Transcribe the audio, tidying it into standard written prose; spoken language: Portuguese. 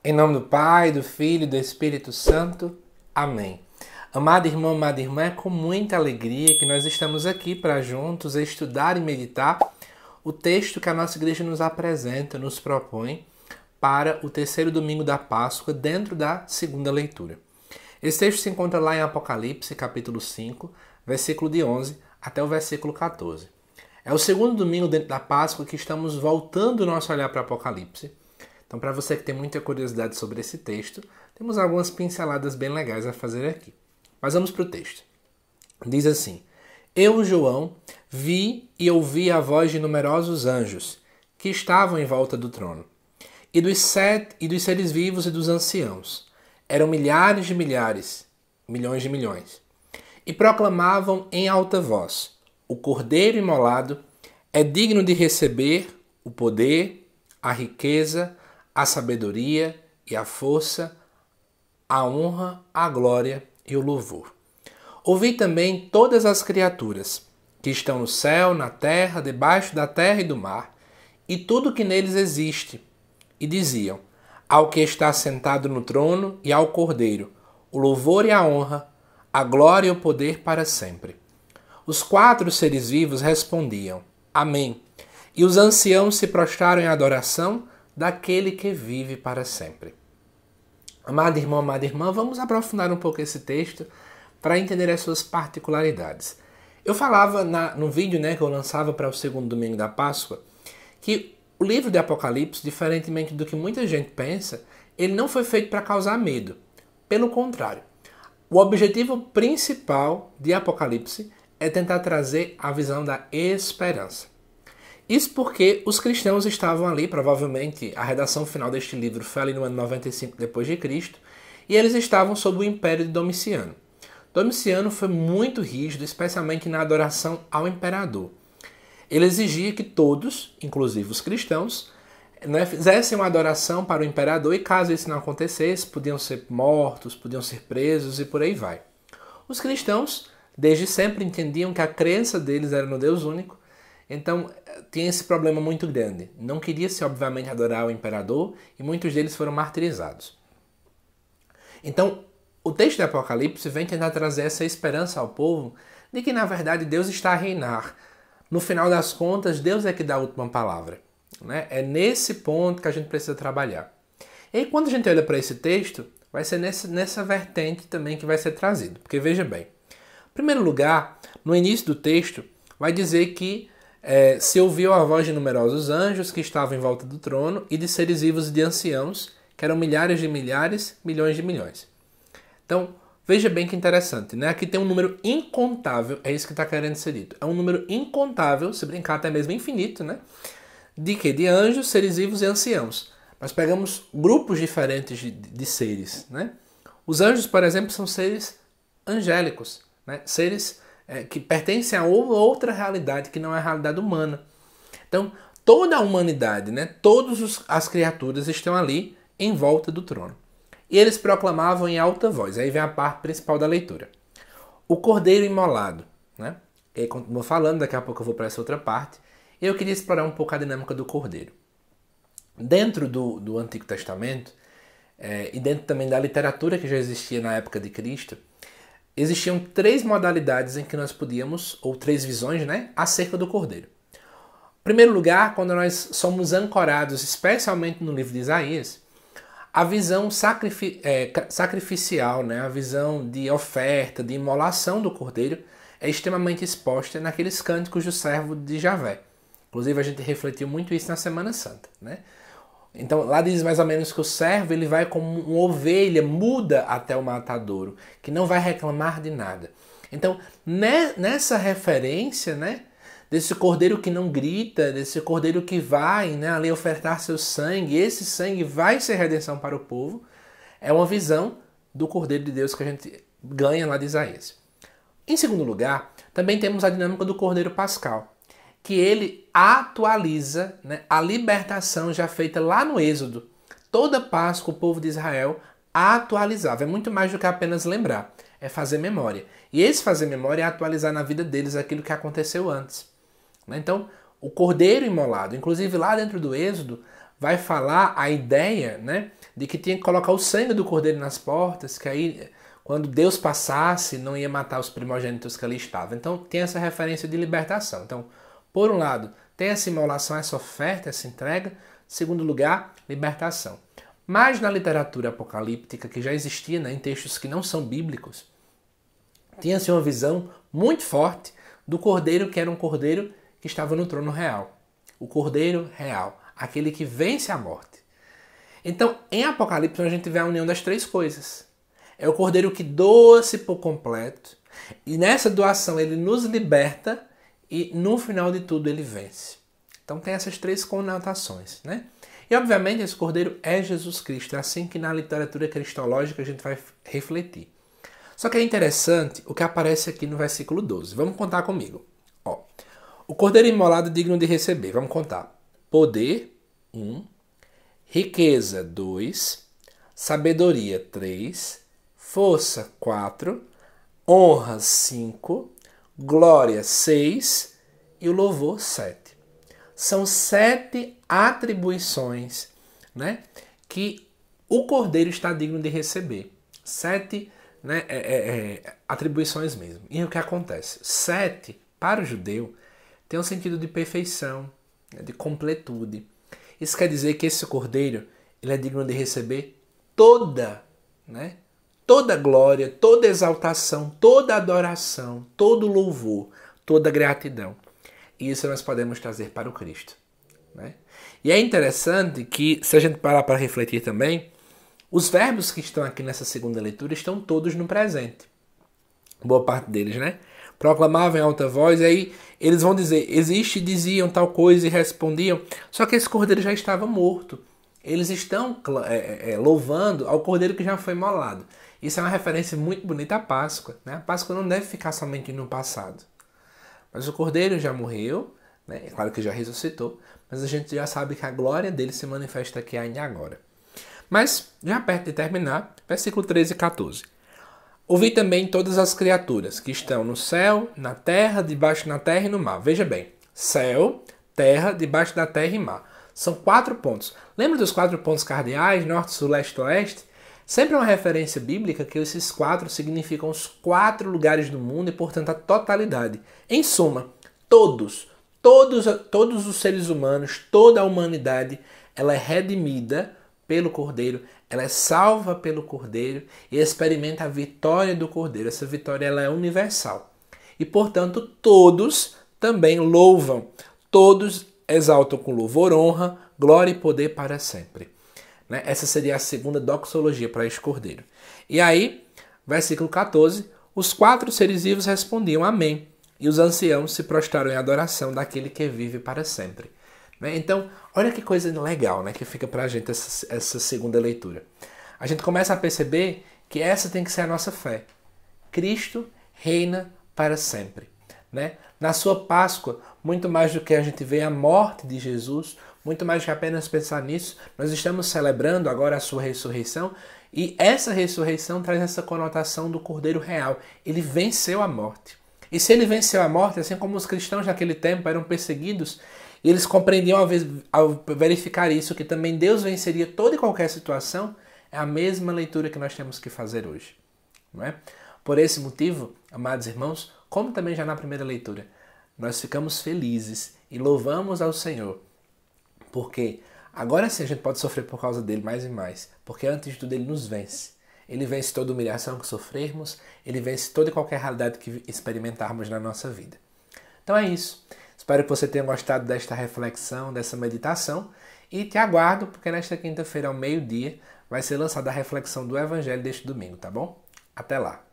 Em nome do Pai, do Filho e do Espírito Santo. Amém. Amado irmão, amada irmã, é com muita alegria que nós estamos aqui para juntos estudar e meditar o texto que a nossa igreja nos apresenta, nos propõe para o terceiro domingo da Páscoa, dentro da segunda leitura. Esse texto se encontra lá em Apocalipse, capítulo 5, versículo de 11 até o versículo 14. É o segundo domingo dentro da Páscoa que estamos voltando o nosso olhar para Apocalipse. Então, para você que tem muita curiosidade sobre esse texto, temos algumas pinceladas bem legais a fazer aqui. Mas vamos para o texto. Diz assim: Eu, João, vi e ouvi a voz de numerosos anjos que estavam em volta do trono, e dos seres vivos e dos anciãos. Eram milhares de milhares, milhões de milhões. E proclamavam em alta voz: O Cordeiro imolado é digno de receber o poder, a riqueza, a sabedoria e a força, a honra, a glória e o louvor. Ouvi também todas as criaturas que estão no céu, na terra, debaixo da terra e do mar, e tudo que neles existe, e diziam: Ao que está sentado no trono e ao Cordeiro, o louvor e a honra, a glória e o poder para sempre. Os 4 seres vivos respondiam: Amém. E os anciãos se prostraram em adoração daquele que vive para sempre. Amado irmão, amada irmã, vamos aprofundar um pouco esse texto para entender as suas particularidades. Eu falava no vídeo que eu lançava para o segundo domingo da Páscoa que o livro de Apocalipse, diferentemente do que muita gente pensa, ele não foi feito para causar medo. Pelo contrário, o objetivo principal de Apocalipse é tentar trazer a visão da esperança. Isso porque os cristãos estavam ali, provavelmente a redação final deste livro foi ali no ano 95 depois de Cristo, e eles estavam sob o império de Domiciano. Domiciano foi muito rígido, especialmente na adoração ao imperador. Ele exigia que todos, inclusive os cristãos, fizessem uma adoração para o imperador, e caso isso não acontecesse, podiam ser mortos, podiam ser presos e por aí vai. Os cristãos, desde sempre, entendiam que a crença deles era no Deus único, então tinha esse problema muito grande. Não queria-se, obviamente, adorar o imperador, e muitos deles foram martirizados. Então, o texto de Apocalipse vem tentar trazer essa esperança ao povo de que, na verdade, Deus está a reinar. No final das contas, Deus é que dá a última palavra. É nesse ponto que a gente precisa trabalhar. E aí, quando a gente olha para esse texto, vai ser nessa vertente também que vai ser trazido. Porque, veja bem, em primeiro lugar, no início do texto, vai dizer que se ouviu a voz de numerosos anjos que estavam em volta do trono e de seres vivos e de anciãos, que eram milhares de milhares, milhões de milhões. Então, veja bem que interessante, Aqui tem um número incontável, é isso que está querendo ser dito. É um número incontável, se brincar até mesmo infinito, De quê? De anjos, seres vivos e anciãos. Nós pegamos grupos diferentes de seres, Os anjos, por exemplo, são seres angélicos, Seres que pertencem a outra realidade que não é a realidade humana. Então, toda a humanidade, todas as criaturas estão ali em volta do trono. E eles proclamavam em alta voz. Aí vem a parte principal da leitura. O Cordeiro imolado. E continuo falando, daqui a pouco eu vou para essa outra parte. E eu queria explorar um pouco a dinâmica do Cordeiro. Dentro do Antigo Testamento, e dentro também da literatura que já existia na época de Cristo, existiam 3 modalidades em que nós podíamos, ou 3 visões, acerca do Cordeiro. Em primeiro lugar, quando nós somos ancorados, especialmente no livro de Isaías, a visão sacrificial, a visão de oferta, de imolação do Cordeiro, é extremamente exposta naqueles cânticos do servo de Javé. Inclusive, a gente refletiu muito isso na Semana Santa, Então, lá diz mais ou menos que o servo ele vai como uma ovelha muda até o matadouro, que não vai reclamar de nada. Então, nessa referência, desse cordeiro que não grita, desse cordeiro que vai ali ofertar seu sangue, esse sangue vai ser redenção para o povo, é uma visão do Cordeiro de Deus que a gente ganha lá de Isaías. Em segundo lugar, também temos a dinâmica do Cordeiro Pascal, que ele atualiza a libertação já feita lá no Êxodo. Toda Páscoa o povo de Israel atualizava. É muito mais do que apenas lembrar, é fazer memória. E esse fazer memória é atualizar na vida deles aquilo que aconteceu antes. Então, o Cordeiro imolado, inclusive lá dentro do Êxodo, vai falar a ideia, né, de que tinha que colocar o sangue do cordeiro nas portas, que aí quando Deus passasse não ia matar os primogênitos que ali estavam. Então tem essa referência de libertação. Então, por um lado, tem essa imolação, essa oferta, essa entrega. Segundo lugar, libertação. Mas na literatura apocalíptica, que já existia, né, em textos que não são bíblicos, tinha-se uma visão muito forte do cordeiro, que era um cordeiro que estava no trono real. O cordeiro real, aquele que vence a morte. Então, em Apocalipse, a gente vê a união das três coisas. É o cordeiro que doa-se por completo, e nessa doação ele nos liberta, e no final de tudo ele vence. Então tem essas três conotações, né? E obviamente esse cordeiro é Jesus Cristo, é assim que na literatura cristológica a gente vai refletir. Só que é interessante o que aparece aqui no versículo 12. Vamos contar comigo. Ó, o cordeiro imolado digno de receber. Vamos contar. Poder, 1. Riqueza, 2. Sabedoria, 3. Força, 4. Honra, 5. Glória, 6. E o louvor, 7. São 7 atribuições, né, que o cordeiro está digno de receber. 7, né, atribuições mesmo. E o que acontece? 7, para o judeu, tem um sentido de perfeição, de completude. Isso quer dizer que esse cordeiro ele é digno de receber toda, né, toda glória, toda exaltação, toda adoração, todo louvor, toda gratidão. E isso nós podemos trazer para o Cristo, né? E é interessante que, se a gente parar para refletir também, os verbos que estão aqui nessa segunda leitura estão todos no presente. Boa parte deles, né? Proclamavam em alta voz, e aí eles vão dizer, existe, diziam tal coisa e respondiam. Só que esse cordeiro já estava morto. Eles estão louvando ao cordeiro que já foi imolado. Isso é uma referência muito bonita à Páscoa, né? A Páscoa não deve ficar somente no passado. Mas o cordeiro já morreu, né? É claro que já ressuscitou, mas a gente já sabe que a glória dele se manifesta aqui ainda agora. Mas, já perto de terminar, versículo 13 e 14. Ouvi também todas as criaturas que estão no céu, na terra, debaixo da terra e no mar. Veja bem, céu, terra, debaixo da terra e mar. São 4 pontos. Lembra dos 4 pontos cardeais, norte, sul, leste, oeste? Sempre é uma referência bíblica que esses 4 significam os 4 lugares do mundo e, portanto, a totalidade. Em suma, todos os seres humanos, toda a humanidade, ela é redimida pelo Cordeiro, ela é salva pelo Cordeiro e experimenta a vitória do Cordeiro. Essa vitória ela é universal. E, portanto, todos também louvam, todos exaltam com louvor, honra, glória e poder para sempre. Né? Essa seria a segunda doxologia para este cordeiro. E aí, versículo 14, os 4 seres vivos respondiam amém, e os anciãos se prostraram em adoração daquele que vive para sempre. Né? Então, olha que coisa legal, né, que fica para a gente essa segunda leitura. A gente começa a perceber que essa tem que ser a nossa fé. Cristo reina para sempre. Né? Na sua Páscoa, muito mais do que a gente vê a morte de Jesus, muito mais do que apenas pensar nisso, nós estamos celebrando agora a sua ressurreição, e essa ressurreição traz essa conotação do Cordeiro Real. Ele venceu a morte. E se ele venceu a morte, assim como os cristãos naquele tempo eram perseguidos, e eles compreendiam ao verificar isso, que também Deus venceria toda e qualquer situação, é a mesma leitura que nós temos que fazer hoje. Não é? Por esse motivo, amados irmãos, como também já na primeira leitura, nós ficamos felizes e louvamos ao Senhor, porque agora sim a gente pode sofrer por causa dele mais e mais, porque antes de tudo ele nos vence. Ele vence toda humilhação que sofrermos, ele vence toda e qualquer realidade que experimentarmos na nossa vida. Então é isso. Espero que você tenha gostado desta reflexão, dessa meditação, e te aguardo, porque nesta quinta-feira ao meio-dia vai ser lançada a reflexão do Evangelho deste domingo, tá bom? Até lá!